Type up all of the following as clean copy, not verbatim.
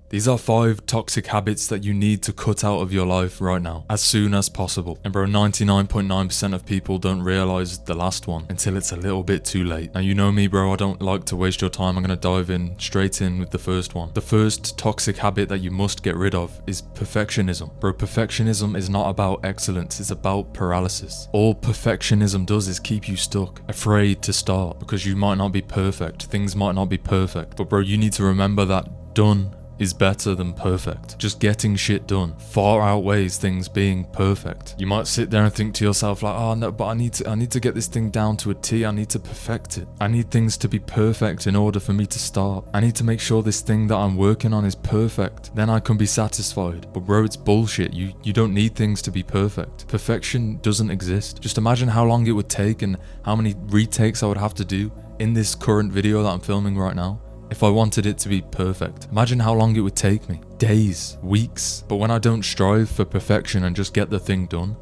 These are 5 toxic habits that you need to cut out of your life right now, as soon as possible. And bro, 99.9% of people don't realize the last one until it's a little bit too late. Now you know me bro, I don't like to waste your time. I'm gonna dive straight in with the first one. The first toxic habit that you must get rid of is perfectionism. Bro, perfectionism is not about excellence, it's about paralysis. All perfectionism does is keep you stuck, afraid to start, because you might not be perfect, things might not be perfect. But bro, you need to remember that done is better than perfect. Just getting shit done far outweighs things being perfect. You might sit there and think to yourself like, oh no, but I need to get this thing down to a T. I need to perfect it. I need things to be perfect in order for me to start. I need to make sure this thing that I'm working on is perfect. Then I can be satisfied. But bro, it's bullshit. You don't need things to be perfect. Perfection doesn't exist. Just imagine how long it would take and how many retakes I would have to do in this current video that I'm filming right now if I wanted it to be perfect. Imagine how long it would take me. Days, weeks. But when I don't strive for perfection and just get the thing done,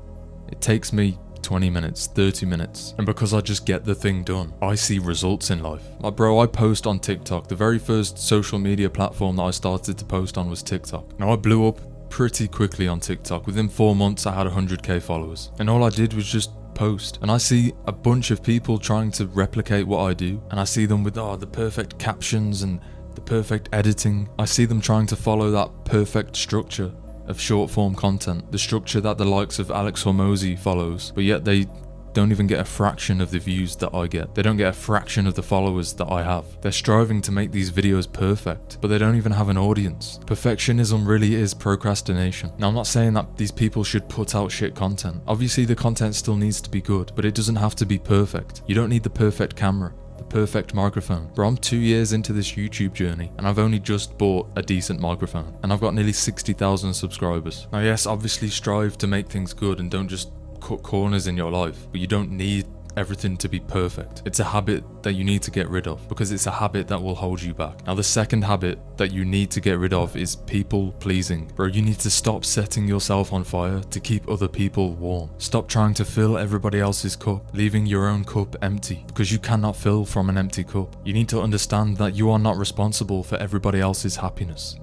it takes me 20 minutes, 30 minutes. And because I just get the thing done, I see results in life. Like bro, I post on TikTok. The very first social media platform that I started to post on was TikTok. Now I blew up pretty quickly on TikTok. Within 4 months I had 100k followers. And all I did was just post, and I see a bunch of people trying to replicate what I do, and I see them with the perfect captions and the perfect editing. I see them trying to follow that perfect structure of short form content, the structure that the likes of Alex Hormozy follows, but yet they don't even get a fraction of the views that I get. They don't get a fraction of the followers that I have. They're striving to make these videos perfect, but they don't even have an audience. Perfectionism really is procrastination. Now I'm not saying that these people should put out shit content. Obviously the content still needs to be good, but it doesn't have to be perfect. You don't need the perfect camera, the perfect microphone. Bro, I'm 2 years into this YouTube journey and I've only just bought a decent microphone and I've got nearly 60,000 subscribers. Now yes, obviously strive to make things good and don't just cut corners in your life, but you don't need everything to be perfect. It's a habit that you need to get rid of because it's a habit that will hold you back. Now the second habit that you need to get rid of is people pleasing. Bro, you need to stop setting yourself on fire to keep other people warm. Stop trying to fill everybody else's cup, leaving your own cup empty, because you cannot fill from an empty cup. You need to understand that you are not responsible for everybody else's happiness.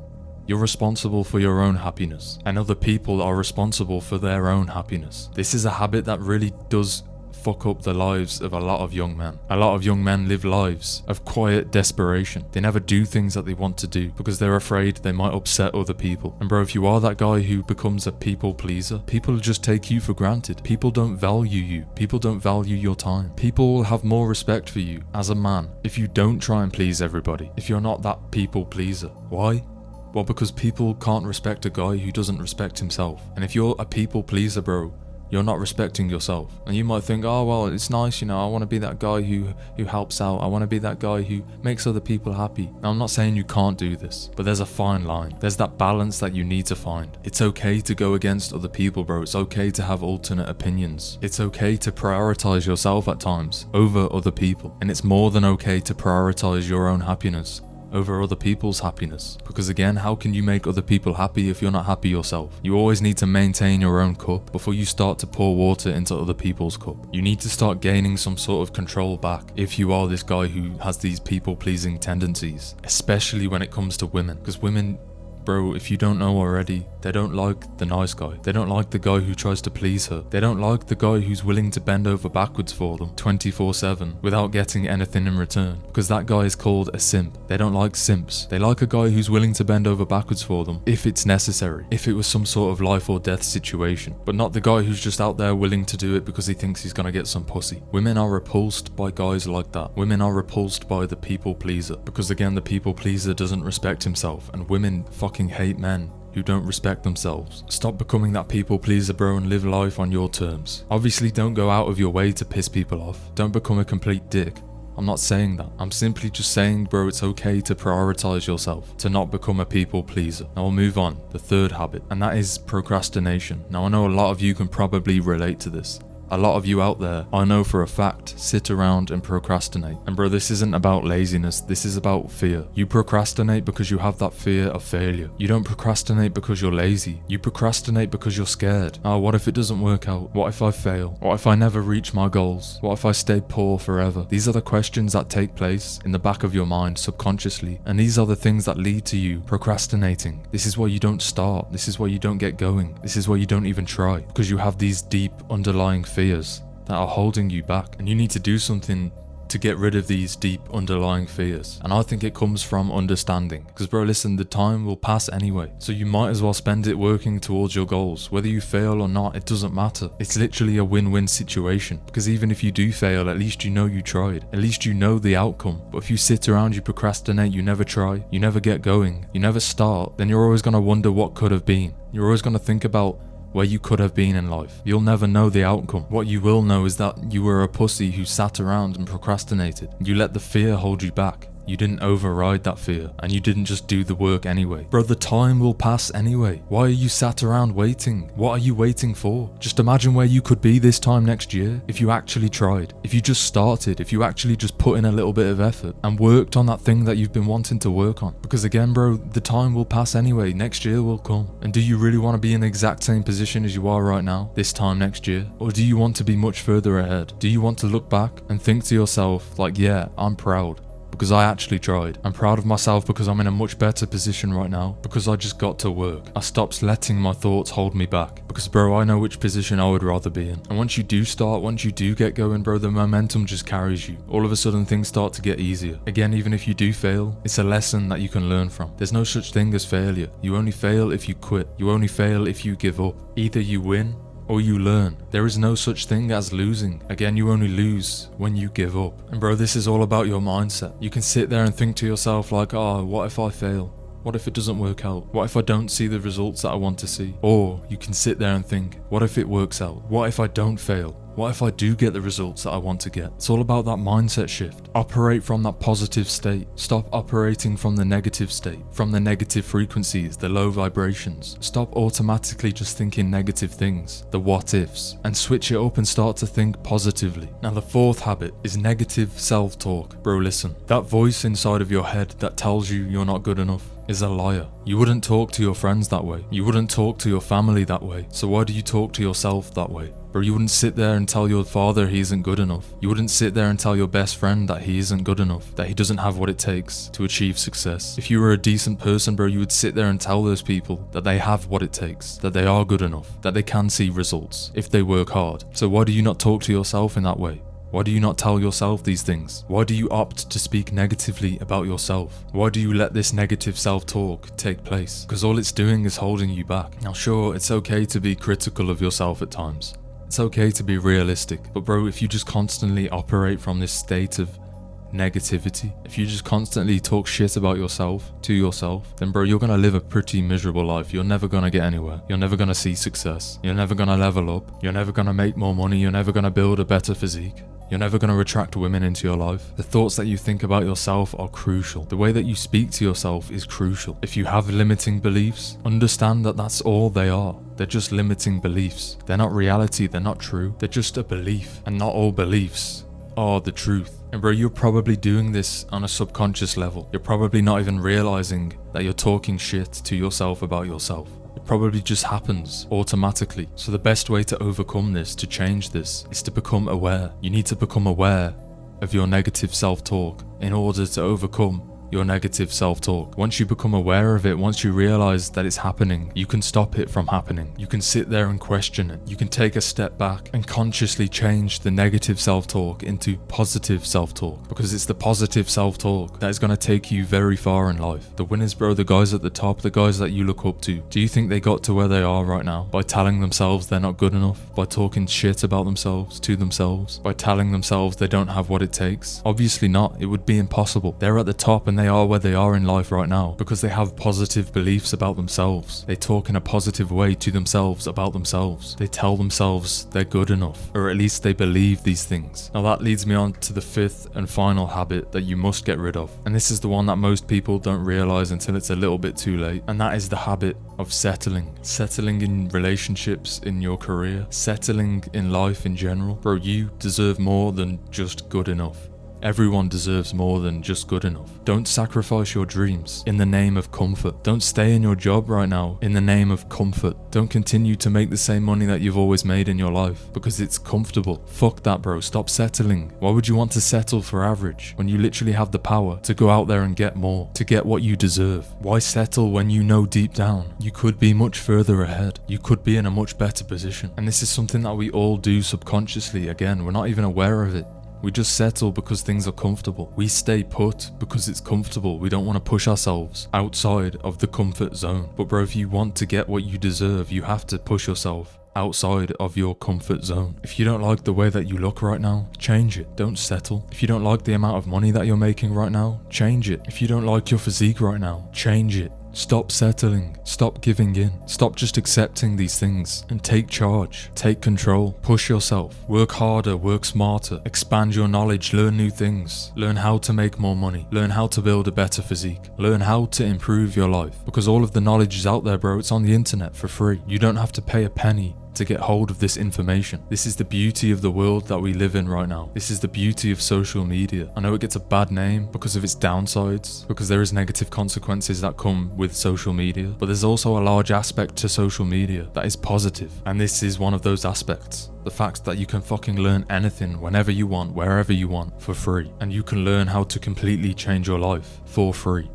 You're responsible for your own happiness, and other people are responsible for their own happiness. This is a habit that really does fuck up the lives of a lot of young men. A lot of young men live lives of quiet desperation. They never do things that they want to do because they're afraid they might upset other people. And bro, if you are that guy who becomes a people pleaser, people just take you for granted. People don't value you. People don't value your time. People will have more respect for you as a man if you don't try and please everybody, if you're not that people pleaser. Why? Well, because people can't respect a guy who doesn't respect himself. And if you're a people pleaser, bro, you're not respecting yourself. And you might think, oh well, it's nice, you know, I want to be that guy who helps out. I want to be that guy who makes other people happy. Now I'm not saying you can't do this, but there's a fine line. There's that balance that you need to find. It's okay to go against other people, bro. It's okay to have alternate opinions. It's okay to prioritize yourself at times over other people. And it's more than okay to prioritize your own happiness over other people's happiness. Because again, how can you make other people happy if you're not happy yourself? You always need to maintain your own cup before you start to pour water into other people's cup. You need to start gaining some sort of control back if you are this guy who has these people-pleasing tendencies, especially when it comes to women. Because women, bro, if you don't know already, they don't like the nice guy. They don't like the guy who tries to please her. They don't like the guy who's willing to bend over backwards for them 24/7 without getting anything in return, because that guy is called a simp. They don't like simps. They like a guy who's willing to bend over backwards for them if it's necessary, if it was some sort of life or death situation, but not the guy who's just out there willing to do it because he thinks he's gonna get some pussy. Women are repulsed by guys like that. Women are repulsed by the people pleaser because again, the people pleaser doesn't respect himself, and women fucking hate men who don't respect themselves. Stop becoming that people pleaser, bro, and live life on your terms. Obviously, don't go out of your way to piss people off. Don't become a complete dick. I'm not saying that. I'm simply just saying, bro, it's okay to prioritize yourself, to not become a people pleaser. Now we'll move on, the third habit, and that is procrastination. Now I know a lot of you can probably relate to this. A lot of you out there, I know for a fact, sit around and procrastinate. And bro, this isn't about laziness, this is about fear. You procrastinate because you have that fear of failure. You don't procrastinate because you're lazy. You procrastinate because you're scared. Oh, what if it doesn't work out? What if I fail? What if I never reach my goals? What if I stay poor forever? These are the questions that take place in the back of your mind subconsciously. And these are the things that lead to you procrastinating. This is why you don't start. This is why you don't get going. This is why you don't even try. Because you have these deep underlying fears that are holding you back, and you need to do something to get rid of these deep underlying fears. And I think it comes from understanding, because bro, listen, the time will pass anyway, so you might as well spend it working towards your goals. Whether you fail or not, it doesn't matter. It's literally a win-win situation, because even if you do fail, at least you know you tried, at least you know the outcome. But if you sit around, you procrastinate, you never try, you never get going, you never start, then you're always going to wonder what could have been. You're always going to think about where you could have been in life. You'll never know the outcome. What you will know is that you were a pussy who sat around and procrastinated. You let the fear hold you back. You didn't override that fear, and you didn't just do the work anyway. Bro, the time will pass anyway. Why are you sat around waiting? What are you waiting for? Just imagine where you could be this time next year if you actually tried. If you just started, if you actually just put in a little bit of effort and worked on that thing that you've been wanting to work on. Because again, bro, the time will pass anyway. Next year will come. And do you really want to be in the exact same position as you are right now this time next year? Or do you want to be much further ahead? Do you want to look back and think to yourself like, yeah, I'm proud, because I actually tried. I'm proud of myself because I'm in a much better position right now, because I just got to work. I stopped letting my thoughts hold me back, because bro, I know which position I would rather be in. And once you do start, once you do get going, bro, the momentum just carries you. All of a sudden things start to get easier. Again, even if you do fail, it's a lesson that you can learn from. There's no such thing as failure. You only fail if you quit. You only fail if you give up. Either you win or you learn. There is no such thing as losing. Again, you only lose when you give up. And bro, this is all about your mindset. You can sit there and think to yourself like, oh, what if I fail? What if it doesn't work out? What if I don't see the results that I want to see? Or you can sit there and think, what if it works out? What if I don't fail? What if I do get the results that I want to get? It's all about that mindset shift. Operate from that positive state. Stop operating from the negative state, from the negative frequencies, the low vibrations. Stop automatically just thinking negative things, the what ifs, and switch it up and start to think positively. Now the fourth habit is negative self-talk. Bro, listen, that voice inside of your head that tells you you're not good enough is a liar. You wouldn't talk to your friends that way. You wouldn't talk to your family that way. So why do you talk to yourself that way? Bro, you wouldn't sit there and tell your father he isn't good enough. You wouldn't sit there and tell your best friend that he isn't good enough, that he doesn't have what it takes to achieve success. If you were a decent person, bro, you would sit there and tell those people that they have what it takes, that they are good enough, that they can see results if they work hard. So why do you not talk to yourself in that way? Why do you not tell yourself these things? Why do you opt to speak negatively about yourself? Why do you let this negative self-talk take place? Because all it's doing is holding you back. Now sure, it's okay to be critical of yourself at times. It's okay to be realistic. But bro, if you just constantly operate from this state of negativity, if you just constantly talk shit about yourself to yourself, then bro, you're gonna live a pretty miserable life. You're never gonna get anywhere. You're never gonna see success. You're never gonna level up. You're never gonna make more money. You're never gonna build a better physique. You're never going to attract women into your life. The thoughts that you think about yourself are crucial. The way that you speak to yourself is crucial. If you have limiting beliefs, understand that that's all they are. They're just limiting beliefs. They're not reality. They're not true. They're just a belief. And not all beliefs are the truth. And bro, you're probably doing this on a subconscious level. You're probably not even realizing that you're talking shit to yourself about yourself. It probably just happens automatically. So the best way to overcome this, to change this, is to become aware. You need to become aware of your negative self-talk in order to overcome your negative self-talk. Once you become aware of it, once you realize that it's happening, you can stop it from happening. You can sit there and question it. You can take a step back and consciously change the negative self-talk into positive self-talk, because it's the positive self-talk that is going to take you very far in life. The winners, bro, the guys at the top, the guys that you look up to, do you think they got to where they are right now by telling themselves they're not good enough, by talking shit about themselves to themselves, by telling themselves they don't have what it takes? Obviously not. It would be impossible. They're at the top and they they are where they are in life right now because they have positive beliefs about themselves. They talk in a positive way to themselves about themselves. They tell themselves they're good enough, or at least they believe these things. Now that leads me on to the fifth and final habit that you must get rid of. And this is the one that most people don't realize until it's a little bit too late. And that is the habit of settling. Settling in relationships, in your career, settling in life in general. Bro, you deserve more than just good enough. Everyone deserves more than just good enough. Don't sacrifice your dreams in the name of comfort. Don't stay in your job right now in the name of comfort. Don't continue to make the same money that you've always made in your life because it's comfortable. Fuck that, bro. Stop settling. Why would you want to settle for average when you literally have the power to go out there and get more, to get what you deserve? Why settle when you know deep down you could be much further ahead? You could be in a much better position. And this is something that we all do subconsciously. Again, we're not even aware of it. We just settle because things are comfortable. We stay put because it's comfortable. We don't want to push ourselves outside of the comfort zone. But bro, if you want to get what you deserve, you have to push yourself outside of your comfort zone. If you don't like the way that you look right now, change it. Don't settle. If you don't like the amount of money that you're making right now, change it. If you don't like your physique right now, change it. Stop settling. Stop giving in. Stop just accepting these things and take charge. Take control. Push yourself. Work harder. Work smarter. Expand your knowledge. Learn new things. Learn how to make more money. Learn how to build a better physique. Learn how to improve your life. Because all of the knowledge is out there, bro. It's on the internet for free. You don't have to pay a penny to get hold of this information. This is the beauty of the world that we live in right now. This is the beauty of social media. I know it gets a bad name because of its downsides, because there is negative consequences that come with social media, but there's also a large aspect to social media that is positive, and this is one of those aspects. The fact that you can fucking learn anything whenever you want, wherever you want, for free, and you can learn how to completely change your life for free.